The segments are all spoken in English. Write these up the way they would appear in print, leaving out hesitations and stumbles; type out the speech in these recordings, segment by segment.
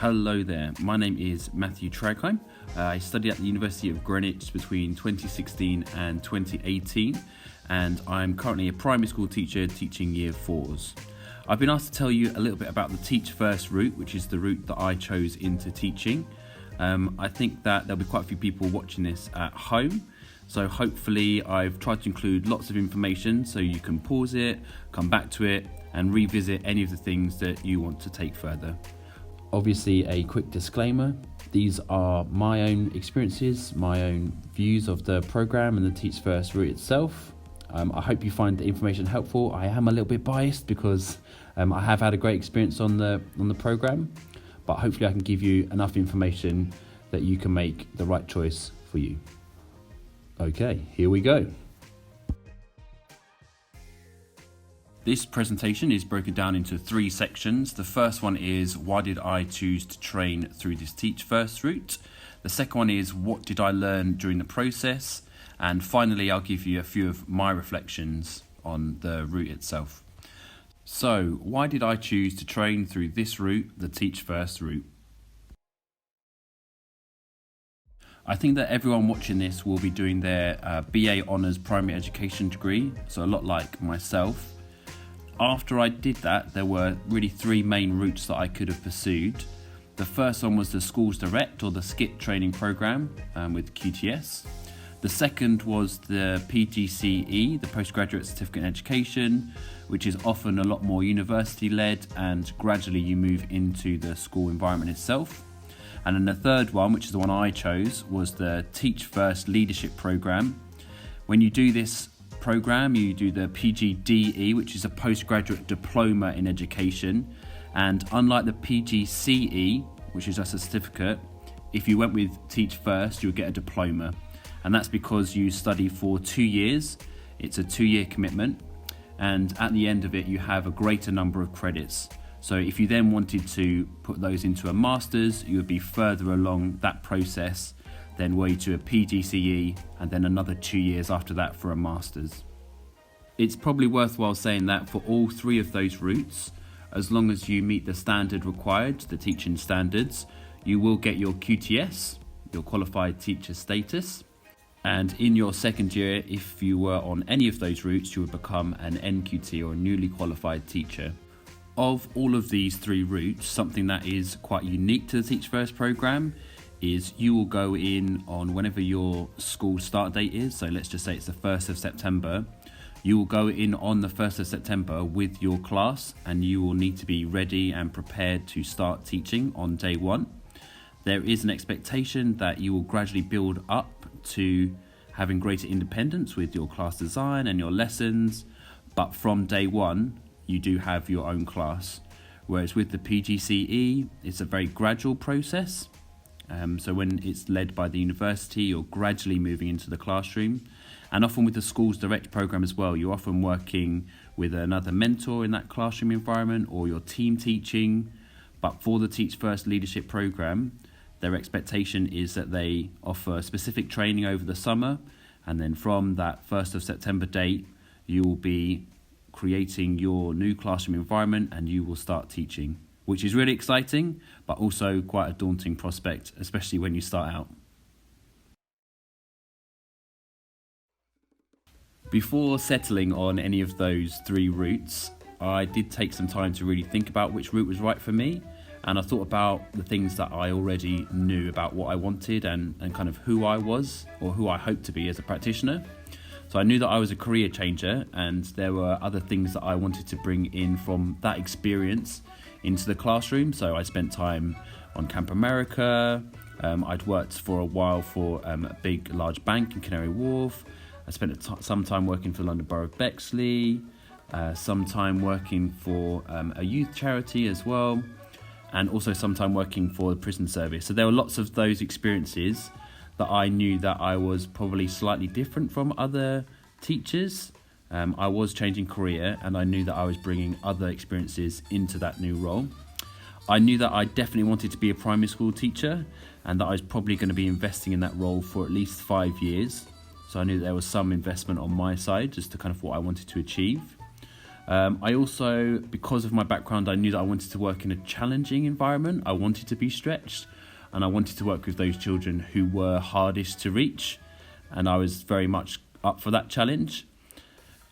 Hello there, my name is Matthew Tragheim. I studied at the University of Greenwich between 2016 and 2018, and I'm currently a primary school teacher teaching year 4s. I've been asked to tell you a little bit about the Teach First route, which is the route that I chose into teaching. I think that there'll be quite a few people watching this at home, so hopefully I've tried to include lots of information so you can pause it, come back to it, and revisit any of the things that you want to take further. Obviously, a quick disclaimer, these are my own experiences, my own views of the programme and the Teach First route itself. I hope you find the information helpful. I am a little bit biased because I have had a great experience on the programme, but hopefully I can give you enough information that you can make the right choice for you. Okay, here we go. This presentation is broken down into 3 sections. The first one is, why did I choose to train through this Teach First route? The second one is, what did I learn during the process? And finally, I'll give you a few of my reflections on the route itself. So, why did I choose to train through this route, the Teach First route? I think that everyone watching this will be doing their BA Honours Primary Education degree, so a lot like myself. After I did that, there were really 3 main routes that I could have pursued. The first one was the Schools Direct or the SCIT training programme with QTS. The second was the PGCE, the Postgraduate Certificate in Education, which is often a lot more university-led, and gradually you move into the school environment itself. And then the third one, which is the one I chose, was the Teach First Leadership Programme. When you do this programme, you do the PGDE, which is a Postgraduate Diploma in Education. And unlike the PGCE, which is just a certificate, if you went with Teach First, you'll get a diploma. And that's because you study for 2 years. It's a 2-year commitment. And at the end of it, you have a greater number of credits. So if you then wanted to put those into a master's, you would be further along that process, then were you to a PGCE, and then another 2 years after that for a master's. It's probably worthwhile saying that for all 3 of those routes, as long as you meet the standard required, the teaching standards, you will get your QTS, your qualified teacher status. And in your second year, if you were on any of those routes, you would become an NQT or a newly qualified teacher. Of all of these 3 routes, something that is quite unique to the Teach First programme is you will go in on whenever your school start date is. So let's just say it's the 1st of September. You will go in on the 1st of September with your class, and you will need to be ready and prepared to start teaching on day 1. There is an expectation that you will gradually build up to having greater independence with your class design and your lessons, but from day 1 you do have your own class. Whereas with the PGCE, it's a very gradual process. So when it's led by the university, you're gradually moving into the classroom. And often with the Schools Direct programme as well, you're often working with another mentor in that classroom environment, or you're team teaching. But for the Teach First Leadership programme, their expectation is that they offer specific training over the summer, and then from that 1st of September date, you will be creating your new classroom environment and you will start teaching, which is really exciting, but also quite a daunting prospect, especially when you start out. Before settling on any of those 3 routes, I did take some time to really think about which route was right for me. And I thought about the things that I already knew about what I wanted and kind of who I was, or who I hoped to be as a practitioner. So I knew that I was a career changer, and there were other things that I wanted to bring in from that experience into the classroom. So I spent time on Camp America. I'd worked for a while for a big, large bank in Canary Wharf. I spent some time working for the London Borough of Bexley, some time working for a youth charity as well, and also some time working for the prison service. So there were lots of those experiences that I knew that I was probably slightly different from other teachers. I was changing career, and I knew that I was bringing other experiences into that new role. I knew that I definitely wanted to be a primary school teacher, and that I was probably going to be investing in that role for at least 5 years. So I knew that there was some investment on my side as to kind of what I wanted to achieve. I also, because of my background, I knew that I wanted to work in a challenging environment. I wanted to be stretched, and I wanted to work with those children who were hardest to reach, and I was very much up for that challenge.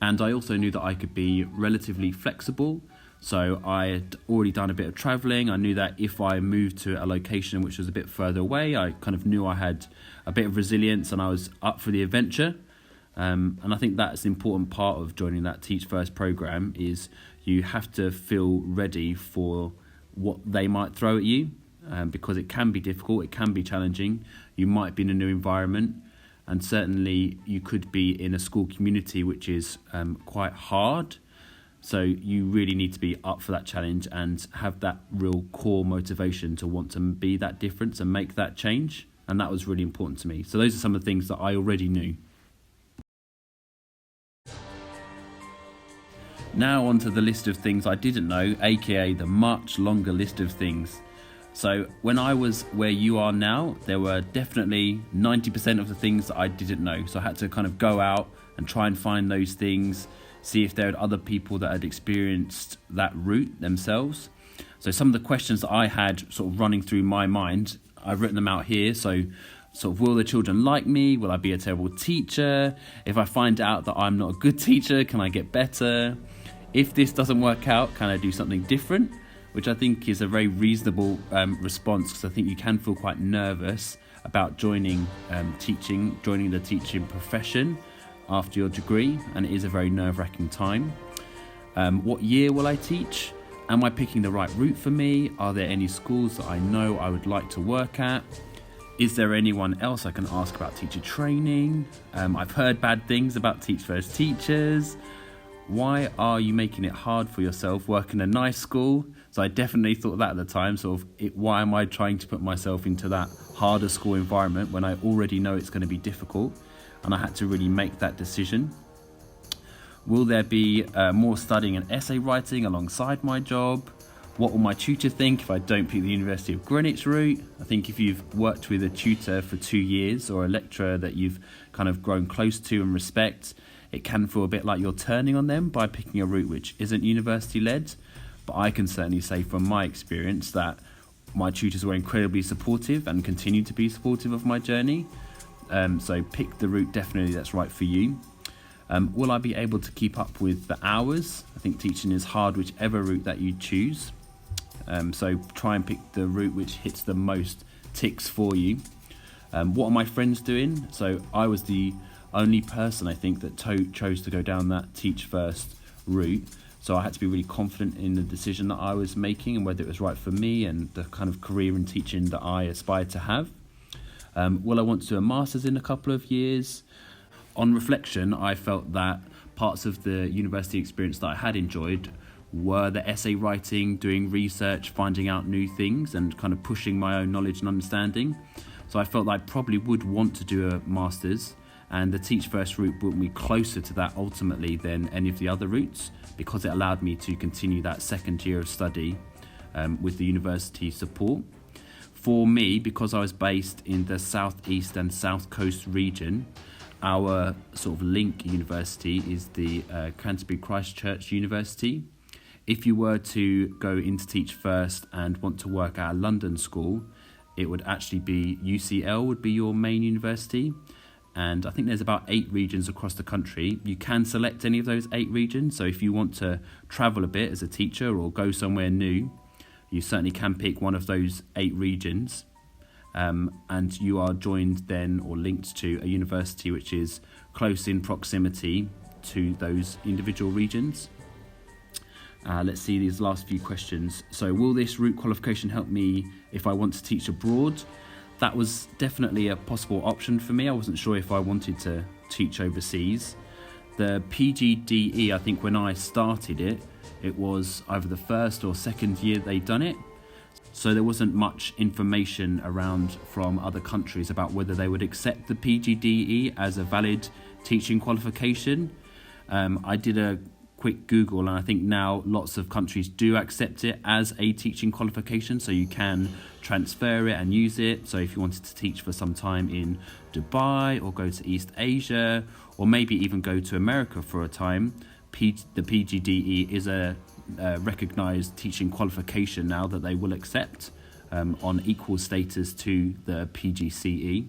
And I also knew that I could be relatively flexible. So I had already done a bit of travelling. I knew that if I moved to a location which was a bit further away, I kind of knew I had a bit of resilience and I was up for the adventure. And I think that's an important part of joining that Teach First programme, is you have to feel ready for what they might throw at you, because it can be difficult, it can be challenging. You might be in a new environment, and certainly you could be in a school community which is quite hard. So you really need to be up for that challenge and have that real core motivation to want to be that difference and make that change. And that was really important to me. So those are some of the things that I already knew. Now onto the list of things I didn't know, aka the much longer list of things. So when I was where you are now, there were definitely 90% of the things that I didn't know. So I had to kind of go out and try and find those things, see if there were other people that had experienced that route themselves. So some of the questions that I had sort of running through my mind, I've written them out here. So sort of, will the children like me? Will I be a terrible teacher? If I find out that I'm not a good teacher, can I get better? If this doesn't work out, can I do something different? Which I think is a very reasonable response, because I think you can feel quite nervous about joining the teaching profession after your degree, and it is a very nerve-wracking time. What year will I teach? Am I picking the right route for me? Are there any schools that I know I would like to work at? Is there anyone else I can ask about teacher training? I've heard bad things about Teach First teachers. Why are you making it hard for yourself working in a nice school? So I definitely thought that at the time, why am I trying to put myself into that harder school environment when I already know it's going to be difficult? And I had to really make that decision. Will there be more studying and essay writing alongside my job? What will my tutor think if I don't pick the University of Greenwich route? I think if you've worked with a tutor for 2 years or a lecturer that you've kind of grown close to and respect, it can feel a bit like you're turning on them by picking a route which isn't university-led. But I can certainly say from my experience that my tutors were incredibly supportive and continue to be supportive of my journey. So pick the route definitely that's right for you. Will I be able to keep up with the hours? I think teaching is hard whichever route that you choose. So try and pick the route which hits the most ticks for you. What are my friends doing? So I was the only person I think that chose to go down that Teach First route. So I had to be really confident in the decision that I was making and whether it was right for me and the kind of career in teaching that I aspired to have. Will I want to do a master's in a couple of years? On reflection, I felt that parts of the university experience that I had enjoyed were the essay writing, doing research, finding out new things and kind of pushing my own knowledge and understanding. So I felt that I probably would want to do a master's, and the Teach First route brought me closer to that ultimately than any of the other routes, because it allowed me to continue that second year of study with the university support. For me, because I was based in the southeast and south coast region, our sort of link university is the Canterbury Christ Church University. If you were to go into Teach First and want to work at a London school, it would actually be UCL would be your main university. And I think there's about 8 regions across the country. You can select any of those 8 regions. So if you want to travel a bit as a teacher or go somewhere new, you certainly can pick one of those 8 regions. And you are joined then or linked to a university which is close in proximity to those individual regions. Let's see these last few questions. So will this route qualification help me if I want to teach abroad? That was definitely a possible option for me. I wasn't sure if I wanted to teach overseas. The PGDE, I think when I started it, it was either the first or second year they'd done it. So there wasn't much information around from other countries about whether they would accept the PGDE as a valid teaching qualification. I did a quick Google, and I think now lots of countries do accept it as a teaching qualification, so you can transfer it and use it. So if you wanted to teach for some time in Dubai or go to East Asia or maybe even go to America for a time, the PGDE is a recognised teaching qualification now that they will accept on equal status to the PGCE.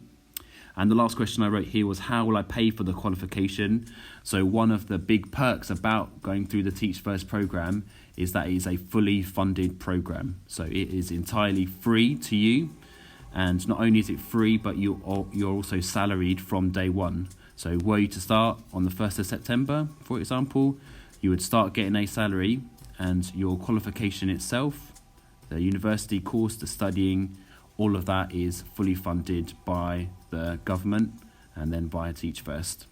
And the last question I wrote here was, how will I pay for the qualification? So one of the big perks about going through the Teach First programme is that it is a fully funded programme. So it is entirely free to you. And not only is it free, but you're also salaried from day one. So were you to start on the 1st of September, for example, you would start getting a salary, and your qualification itself, the university course, the studying, all of that is fully funded by the government and then by Teach First.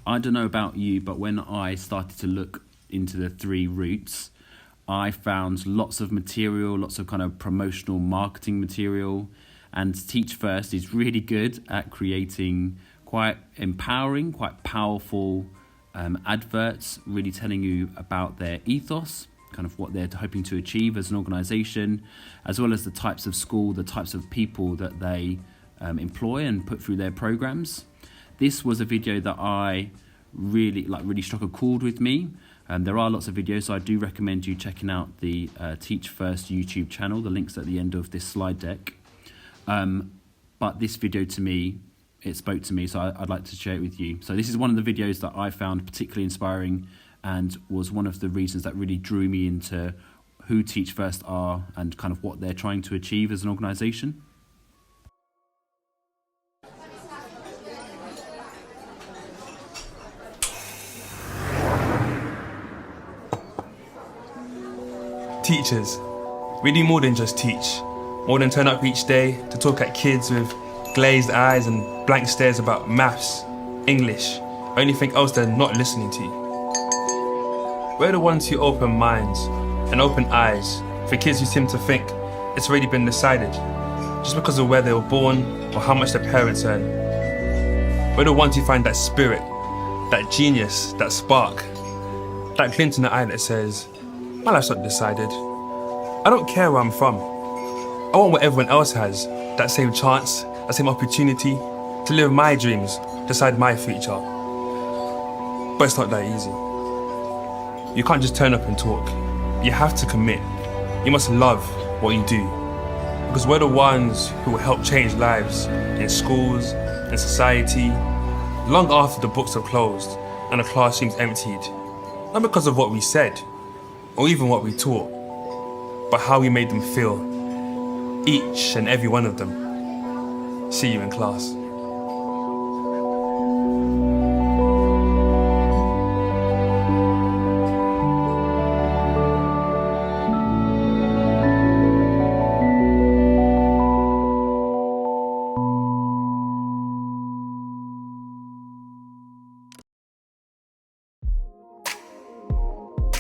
I don't know about you, but when I started to look into the 3 routes, I found lots of material, lots of kind of promotional marketing material, and Teach First is really good at creating quite empowering, quite powerful adverts, really telling you about their ethos, kind of what they're hoping to achieve as an organisation, as well as the types of school, the types of people that they employ and put through their programmes. This was a video that I really struck a chord with me. There are lots of videos, so I do recommend you checking out the Teach First YouTube channel. The link's at the end of this slide deck. But this video, to me, it spoke to me, so I'd like to share it with you. So this is one of the videos that I found particularly inspiring and was one of the reasons that really drew me into who Teach First are and kind of what they're trying to achieve as an organisation. Teachers, we do more than just teach, more than turn up each day to talk at kids with glazed eyes and blank stares about maths, English, or anything else they're not listening to. We're the ones who open minds and open eyes for kids who seem to think it's already been decided just because of where they were born or how much their parents earn. We're the ones who find that spirit, that genius, that spark, that glint in the eye that says, my life's not decided. I don't care where I'm from. I want what everyone else has, that same chance, that same opportunity to live my dreams, decide my future. But it's not that easy. You can't just turn up and talk. You have to commit. You must love what you do. Because we're the ones who will help change lives in schools, in society, long after the books are closed and the classrooms emptied. Not because of what we said, or even what we taught, but how we made them feel, each and every one of them. See you in class.